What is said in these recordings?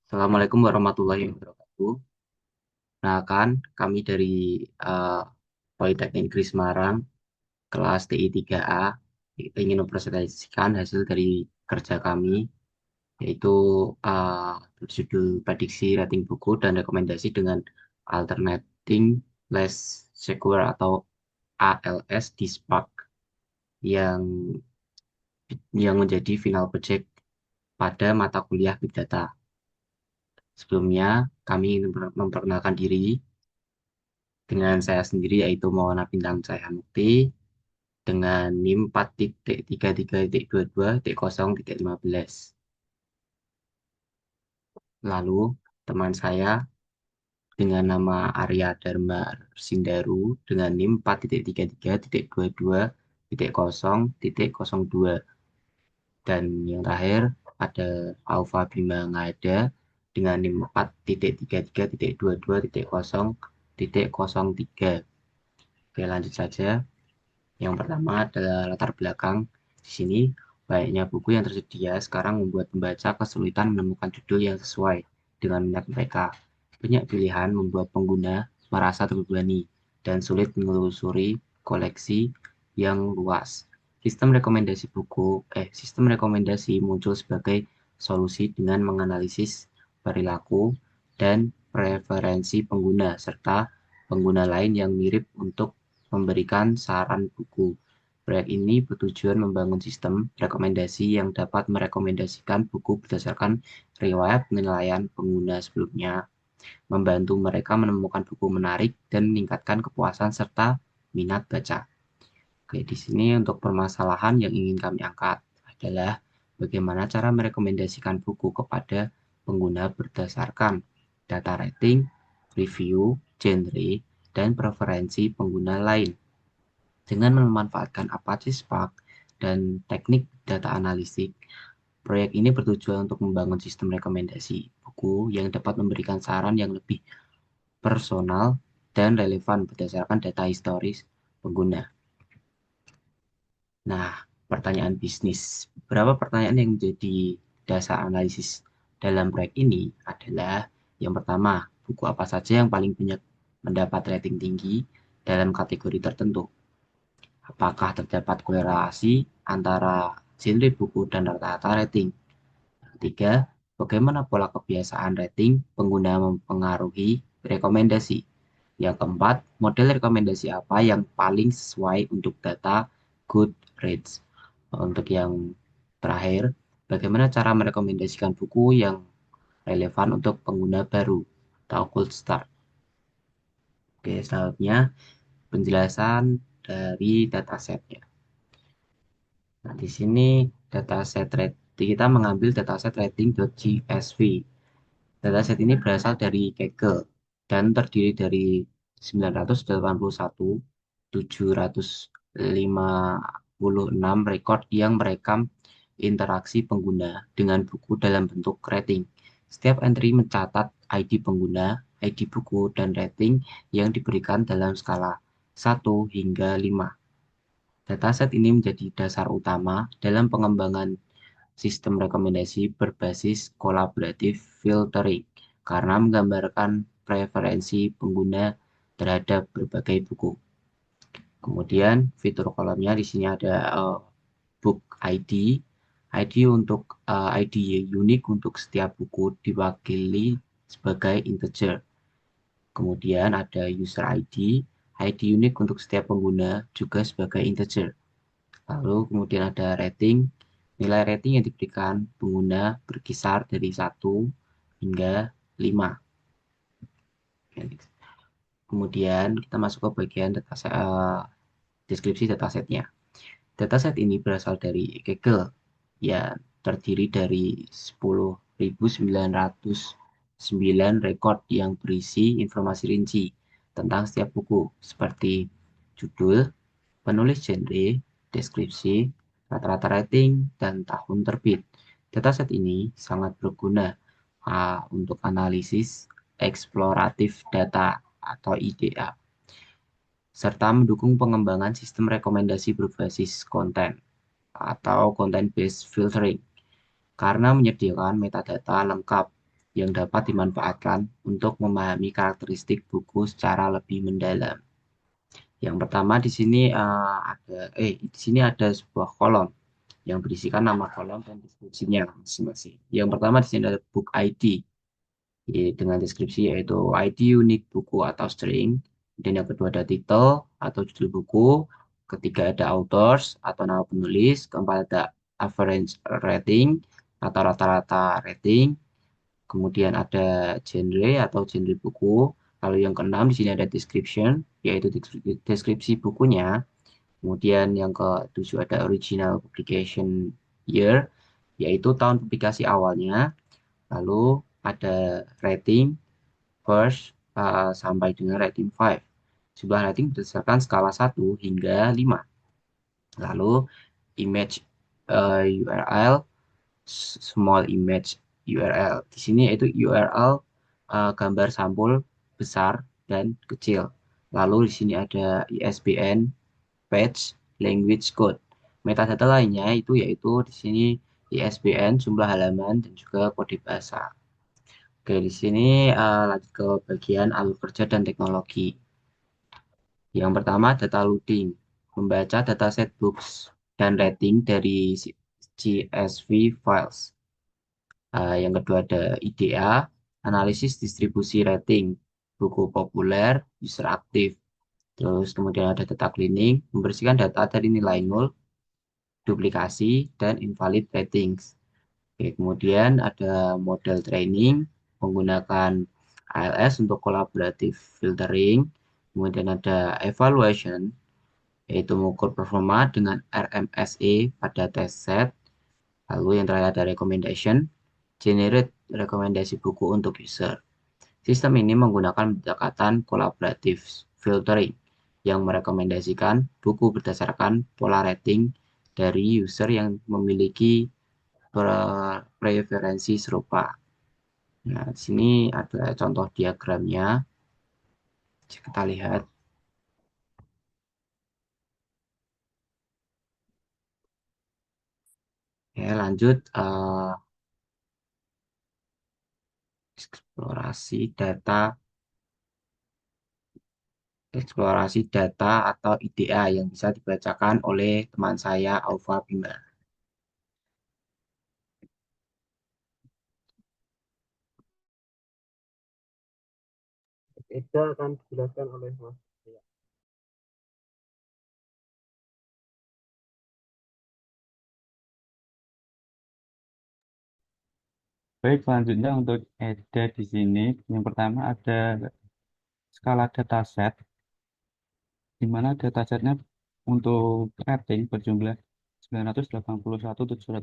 Assalamualaikum warahmatullahi wabarakatuh. Nah, kan kami dari eh, Politeknik Negeri Semarang, kelas TI 3A, ingin mempresentasikan hasil dari kerja kami, yaitu berjudul Prediksi Rating Buku dan Rekomendasi dengan Alternating Less Secure atau ALS di Spark yang menjadi final project pada mata kuliah Big Data. Sebelumnya, kami ingin memperkenalkan diri dengan saya sendiri yaitu Maulana Bintang Cahaya Mukti dengan NIM 4.33.22.0.15. Lalu teman saya dengan nama Arya Dharma Sindaru dengan NIM 4.33.22.0.02. Dan yang terakhir ada Aufa Bima Ngada dengan NIM 4.33.22.00.03. Oke, lanjut saja. Yang pertama adalah latar belakang. Di sini, banyaknya buku yang tersedia sekarang membuat pembaca kesulitan menemukan judul yang sesuai dengan minat mereka. Banyak pilihan membuat pengguna merasa terbebani dan sulit menelusuri koleksi yang luas. Sistem rekomendasi muncul sebagai solusi dengan menganalisis perilaku dan preferensi pengguna serta pengguna lain yang mirip untuk memberikan saran buku. Proyek ini bertujuan membangun sistem rekomendasi yang dapat merekomendasikan buku berdasarkan riwayat penilaian pengguna sebelumnya, membantu mereka menemukan buku menarik dan meningkatkan kepuasan serta minat baca. Oke, di sini untuk permasalahan yang ingin kami angkat adalah bagaimana cara merekomendasikan buku kepada pengguna berdasarkan data rating, review, genre, dan preferensi pengguna lain. Dengan memanfaatkan Apache Spark dan teknik data analitik, proyek ini bertujuan untuk membangun sistem rekomendasi buku yang dapat memberikan saran yang lebih personal dan relevan berdasarkan data historis pengguna. Nah, pertanyaan bisnis. Beberapa pertanyaan yang menjadi dasar analisis dalam proyek ini adalah yang pertama, buku apa saja yang paling banyak mendapat rating tinggi dalam kategori tertentu? Apakah terdapat korelasi antara genre buku dan rata-rata rating? Yang ketiga, bagaimana pola kebiasaan rating pengguna mempengaruhi rekomendasi? Yang keempat, model rekomendasi apa yang paling sesuai untuk data Goodreads? Untuk yang terakhir, bagaimana cara merekomendasikan buku yang relevan untuk pengguna baru atau cold start? Oke, selanjutnya penjelasan dari datasetnya. Nah, di sini dataset rating kita mengambil dataset rating.csv. Dataset ini berasal dari Kaggle dan terdiri dari 981.756 rekor yang merekam interaksi pengguna dengan buku dalam bentuk rating. Setiap entry mencatat ID pengguna, ID buku, dan rating yang diberikan dalam skala 1 hingga 5. Dataset ini menjadi dasar utama dalam pengembangan sistem rekomendasi berbasis kolaboratif filtering karena menggambarkan preferensi pengguna terhadap berbagai buku. Kemudian fitur kolomnya di sini ada book ID, ID unik untuk setiap buku diwakili sebagai integer. Kemudian ada user ID, ID unik untuk setiap pengguna juga sebagai integer. Lalu kemudian ada rating. Nilai rating yang diberikan pengguna berkisar dari 1 hingga 5. Kemudian kita masuk ke bagian deskripsi datasetnya. Dataset ini berasal dari Kaggle yang terdiri dari 10.909 rekor yang berisi informasi rinci tentang setiap buku seperti judul, penulis genre, deskripsi, rata-rata rating, dan tahun terbit. Dataset ini sangat berguna untuk analisis eksploratif data atau IDA, serta mendukung pengembangan sistem rekomendasi berbasis konten atau content-based filtering karena menyediakan metadata lengkap yang dapat dimanfaatkan untuk memahami karakteristik buku secara lebih mendalam. Yang pertama di sini di sini ada sebuah kolom yang berisikan nama kolom dan deskripsinya masing-masing. Yang pertama di sini ada book ID dengan deskripsi yaitu ID unit buku atau string. Dan yang kedua ada title atau judul buku. Ketiga ada authors atau nama penulis. Keempat ada average rating atau rata-rata rating. Kemudian ada genre atau genre buku. Lalu yang keenam di sini ada description yaitu deskripsi bukunya. Kemudian yang ketujuh ada original publication year yaitu tahun publikasi awalnya. Lalu ada rating first sampai dengan rating 5. Sebuah rating berdasarkan skala 1 hingga 5. Lalu image URL, small image URL. Di sini yaitu URL gambar sampul besar dan kecil. Lalu di sini ada ISBN, page, language code. Metadata lainnya itu yaitu di sini ISBN, jumlah halaman, dan juga kode bahasa. Oke, di sini lanjut ke bagian alur kerja dan teknologi. Yang pertama, data loading. Membaca dataset books dan rating dari CSV files. Yang kedua ada IDA, analisis distribusi rating, buku populer, user aktif. Terus kemudian ada data cleaning, membersihkan data dari nilai nol, duplikasi, dan invalid ratings. Oke, kemudian ada model training menggunakan ALS untuk collaborative filtering. Kemudian ada evaluation, yaitu mengukur performa dengan RMSE pada test set. Lalu yang terakhir ada recommendation, generate rekomendasi buku untuk user. Sistem ini menggunakan pendekatan collaborative filtering yang merekomendasikan buku berdasarkan pola rating dari user yang memiliki preferensi serupa. Nah, di sini ada contoh diagramnya. Kita lihat. Ya, lanjut eksplorasi data atau IDA yang bisa dibacakan oleh teman saya Alfa Bima. Itu akan dijelaskan oleh Mas. Baik, selanjutnya untuk EDA di sini, yang pertama ada skala dataset, di mana datasetnya untuk rating berjumlah 981.756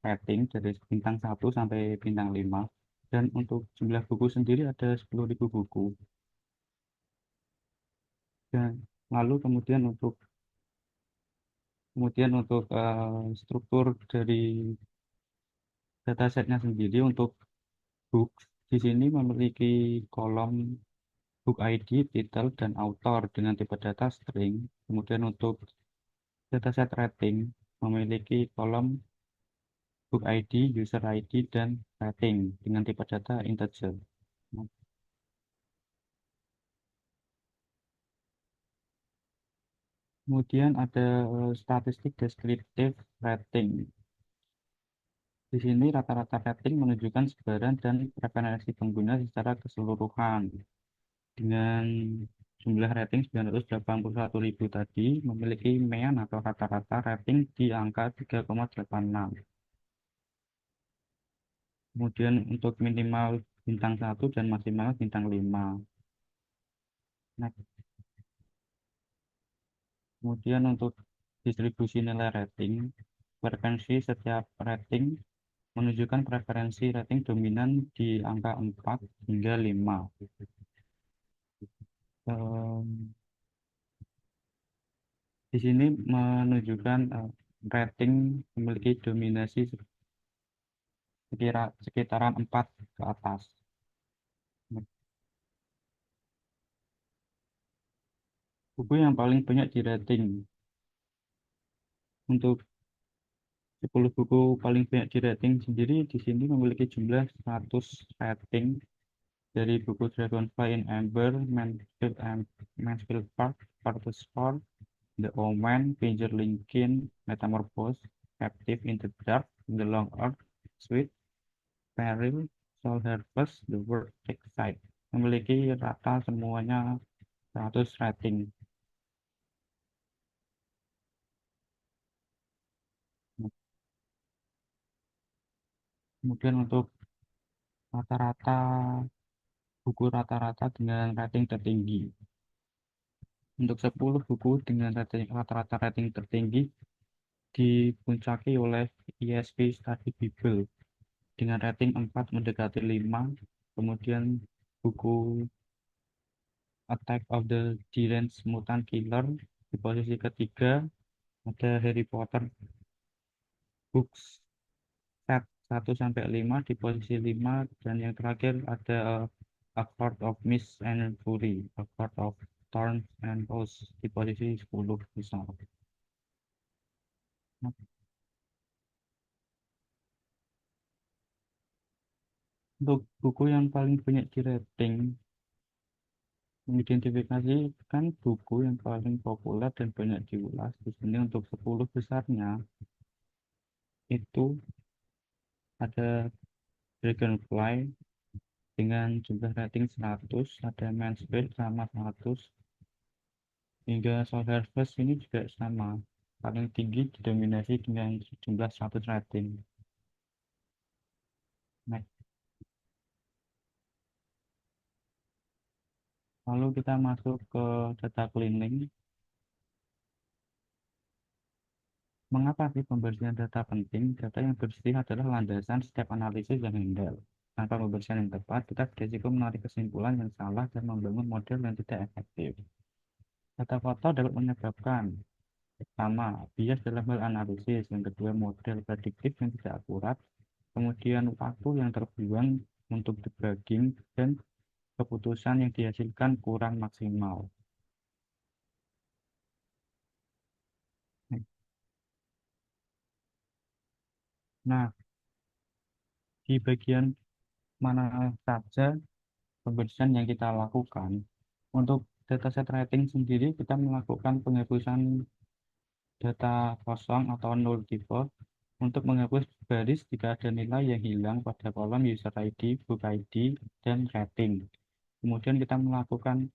rating dari bintang 1 sampai bintang 5. Dan untuk jumlah buku sendiri ada 10.000 buku. Dan lalu struktur dari datasetnya sendiri untuk book di sini memiliki kolom book ID, title, dan author dengan tipe data string. Kemudian untuk dataset rating memiliki kolom book ID, user ID, dan rating dengan tipe data integer. Nah, kemudian ada statistik deskriptif rating. Di sini rata-rata rating menunjukkan sebaran dan preferensi pengguna secara keseluruhan. Dengan jumlah rating 981.000 tadi memiliki mean atau rata-rata rating di angka 3,86. Kemudian untuk minimal bintang 1 dan maksimal bintang 5. Nah, kemudian untuk distribusi nilai rating, frekuensi setiap rating menunjukkan preferensi rating dominan di angka 4 hingga 5. Di sini menunjukkan rating memiliki dominasi sekitaran 4 ke atas. Buku yang paling banyak di rating untuk 10 buku paling banyak di rating sendiri di sini memiliki jumlah 100 rating dari buku Dragonfly in Amber, Mansfield Park, Party Store, The Omen, Pager Lincoln, Metamorphose, Captive in the Dark, The Long Arc, Sweet, Peril, Soul Harvest, The World Take Sight. Memiliki rata semuanya 100 rating. Kemudian untuk rata-rata buku rata-rata dengan rating tertinggi. Untuk 10 buku dengan rata-rata rating tertinggi dipuncaki oleh ISP Study Bible dengan rating 4 mendekati 5. Kemudian buku Attack of the Deranged Mutant Killer di posisi ketiga, ada Harry Potter Books Set 1 sampai 5 di posisi 5, dan yang terakhir ada A Court of Mist and Fury, A Court of Thorns and Roses di posisi 10 besar. Nah, untuk buku yang paling banyak di rating, mengidentifikasikan buku yang paling populer dan banyak diulas. Di sini untuk 10 besarnya itu ada Dragonfly dengan jumlah rating 100, ada Mansfield sama 100, hingga Soul Harvest ini juga sama. Paling tinggi didominasi dengan jumlah 100 rating. Nah, lalu kita masuk ke data cleaning. Mengapa sih pembersihan data penting? Data yang bersih adalah landasan setiap analisis yang handal. Tanpa pembersihan yang tepat, kita berisiko menarik kesimpulan yang salah dan membangun model yang tidak efektif. Data foto dapat menyebabkan pertama, bias dalam hal analisis, yang kedua, model prediktif yang tidak akurat, kemudian waktu yang terbuang untuk debugging, dan keputusan yang dihasilkan kurang maksimal. Nah, di bagian mana saja pembersihan yang kita lakukan? Untuk dataset rating sendiri, kita melakukan penghapusan data kosong atau null default untuk menghapus baris jika ada nilai yang hilang pada kolom user ID, book ID, dan rating. Kemudian kita melakukan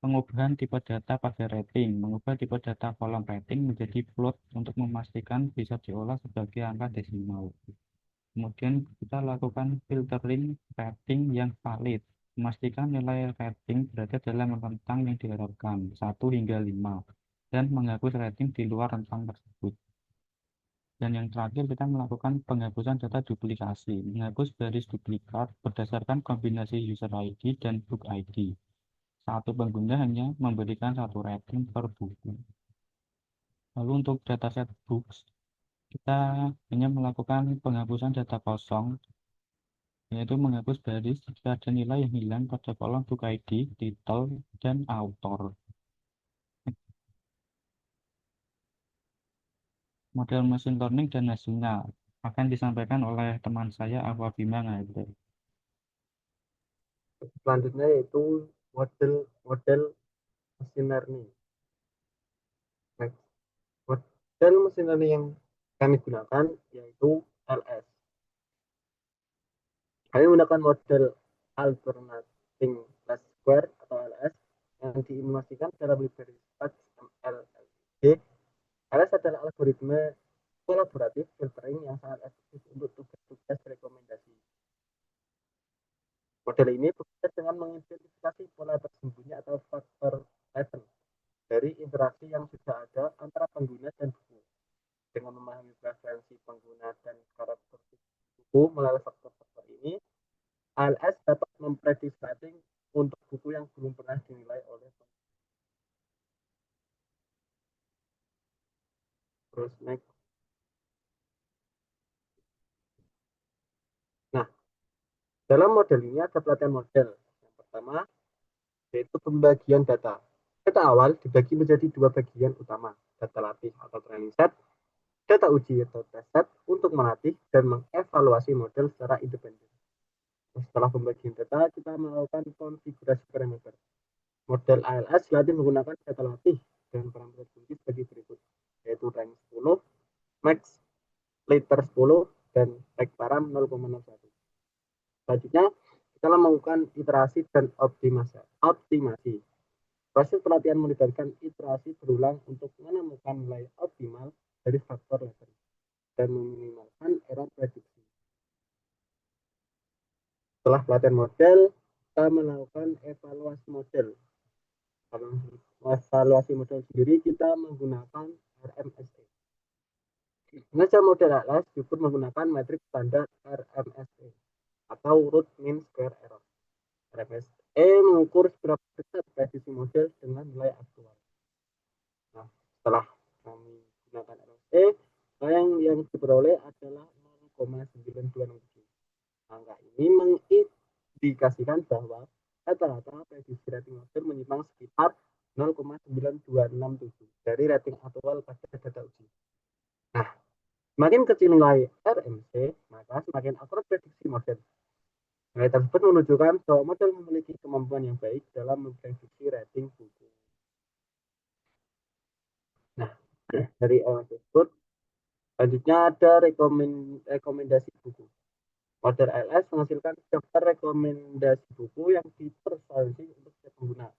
pengubahan tipe data pada rating, mengubah tipe data kolom rating menjadi float untuk memastikan bisa diolah sebagai angka desimal. Kemudian kita lakukan filtering rating yang valid, memastikan nilai rating berada dalam rentang yang diharapkan 1 hingga 5, dan menghapus rating di luar rentang tersebut. Dan yang terakhir, kita melakukan penghapusan data duplikasi, menghapus baris duplikat berdasarkan kombinasi user ID dan book ID. Satu pengguna hanya memberikan satu rating per buku. Lalu untuk dataset books, kita hanya melakukan penghapusan data kosong, yaitu menghapus baris jika ada nilai yang hilang pada kolom book ID, title, dan author. Model machine learning dan hasilnya akan disampaikan oleh teman saya, Alfa Bima Ngade. Selanjutnya yaitu model machine learning. Next. Model machine learning yang kami gunakan yaitu LS. Kami menggunakan model Alternating Least Square atau LS yang diimplementasikan dalam library StatsML-LG. LS adalah algoritma kolaboratif filtering yang sangat efektif untuk tugas-tugas rekomendasi. Model ini bekerja dengan mengidentifikasi pola tersembunyi atau faktor pattern dari interaksi yang sudah ada antara pengguna dan buku. Dengan memahami preferensi pengguna dan karakteristik buku melalui faktor-faktor ini, ALS dapat memprediksi rating untuk buku yang belum pernah dinilai oleh pengguna. Terus next. Nah, dalam model ini ada pelatihan model. Yang pertama, yaitu pembagian data. Data awal dibagi menjadi dua bagian utama, data latih atau training set data uji atau test set untuk melatih dan mengevaluasi model secara independen. Setelah pembagian data, kita melakukan konfigurasi parameter. Model ALS dilatih menggunakan data latih dan parameter kunci sebagai berikut, yaitu rank 10, max, liter 10, dan tag param 0,01. Selanjutnya, kita melakukan iterasi dan optimasi. Proses pelatihan melibatkan iterasi berulang untuk menemukan nilai optimal dari faktor level dan meminimalkan error prediksi. Setelah pelatihan model, kita melakukan evaluasi model. Kalau evaluasi model sendiri, kita menggunakan RMSE. Pengajar model ALS diukur menggunakan metrik standar RMSE atau root mean square error. RMSE mengukur seberapa dekat prediksi model dengan nilai aktual. Nah, setelah kami gunakan RMSE, yang diperoleh adalah 0,9267. Angka ini mengindikasikan bahwa rata-rata prediksi rating model menyimpang sekitar 0,9267 dari rating aktual pada data uji. Nah, semakin kecil nilai RMC, maka semakin akurat prediksi model. Nilai tersebut menunjukkan bahwa model memiliki kemampuan yang baik dalam memprediksi rating buku. Nah, dari tersebut, selanjutnya ada rekomendasi buku. Model LS menghasilkan daftar rekomendasi buku yang dipersonalisasi untuk setiap pengguna.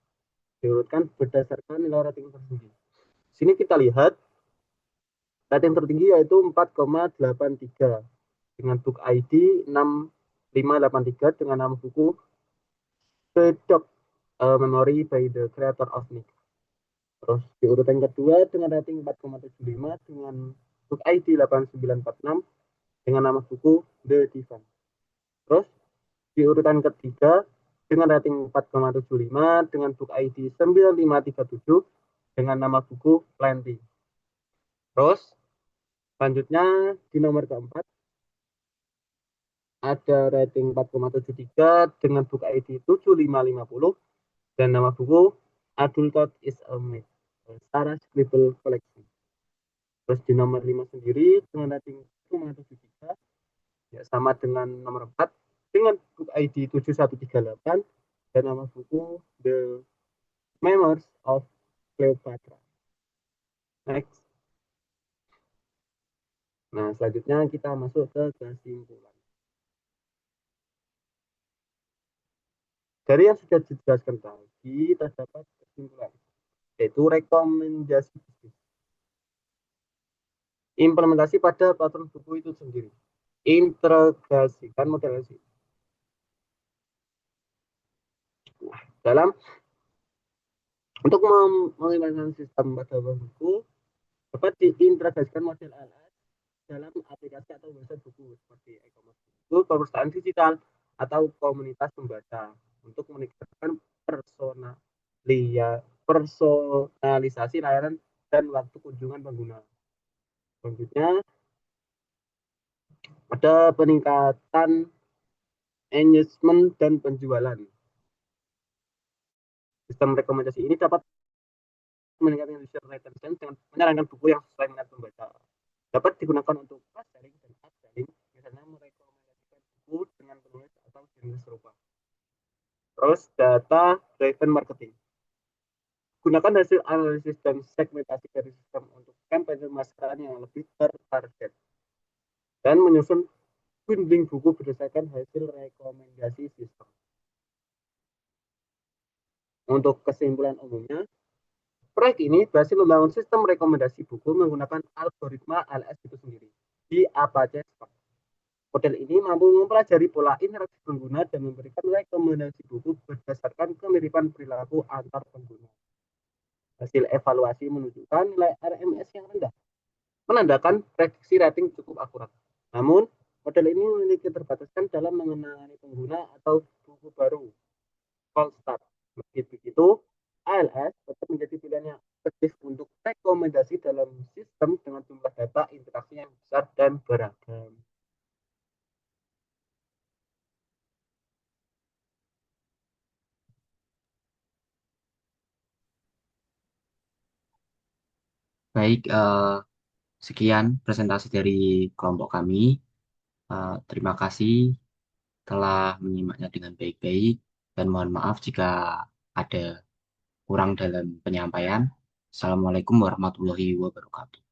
Diurutkan berdasarkan nilai rating tertinggi. Sini kita lihat rating tertinggi yaitu 4,83 dengan book ID 6583 dengan nama buku The Dog Memory by the Creator of Nick. Terus di urutan kedua dengan rating 4,75 dengan book ID 8946 dengan nama buku The Divan. Terus di urutan ketiga dengan rating 4,75 dengan book ID 9537 dengan nama buku Plenty. Terus selanjutnya di nomor keempat ada rating 4,73 dengan book ID 7550 dan nama buku Adulthood is a Myth, Sarah Scribble Collection. Terus di nomor 5 sendiri dengan rating 4,73 ya sama dengan nomor 4 dengan book ID 7138 dan nama buku The Memoirs of Cleopatra. Next. Nah, selanjutnya kita masuk ke kesimpulan. Dari yang sudah dijelaskan tadi, terdapat kesimpulan, yaitu rekomendasi bisnis. Implementasi pada platform buku itu sendiri. Integrasikan model LC. Untuk mengimplementasikan sistem pada buku, dapat diintegrasikan model LS dalam aplikasi atau website buku seperti e-commerce buku, perpustakaan digital, atau komunitas pembaca untuk meningkatkan personalisasi layanan dan waktu kunjungan pengguna. Selanjutnya, ada peningkatan engagement dan penjualan. Sistem rekomendasi ini dapat meningkatkan user retention dengan menyarankan buku yang sesuai minat pembaca. Dapat digunakan untuk cross-selling dan upselling, misalnya merekomendasikan buku dengan penulis atau jenis serupa. Terus, data driven marketing. Gunakan hasil analisis dan segmentasi dari sistem untuk kampanye pemasaran yang lebih tertarget. Dan menyusun bundling buku berdasarkan hasil rekomendasi sistem. Untuk kesimpulan umumnya, proyek ini berhasil membangun sistem rekomendasi buku menggunakan algoritma LS itu sendiri di Apache Spark. Model ini mampu mempelajari pola interaksi pengguna dan memberikan rekomendasi buku berdasarkan kemiripan perilaku antar pengguna. Hasil evaluasi menunjukkan nilai RMS yang rendah, menandakan prediksi rating cukup akurat. Namun, model ini memiliki keterbatasan dalam mengenali pengguna atau buku baru. Cold start. Meski begitu, ALS tetap menjadi pilihan yang efektif untuk rekomendasi dalam sistem dengan jumlah data interaksi yang besar dan beragam. Baik, Sekian presentasi dari kelompok kami. Terima kasih telah menyimaknya dengan baik-baik dan mohon maaf jika ada kurang dalam penyampaian. Assalamualaikum warahmatullahi wabarakatuh.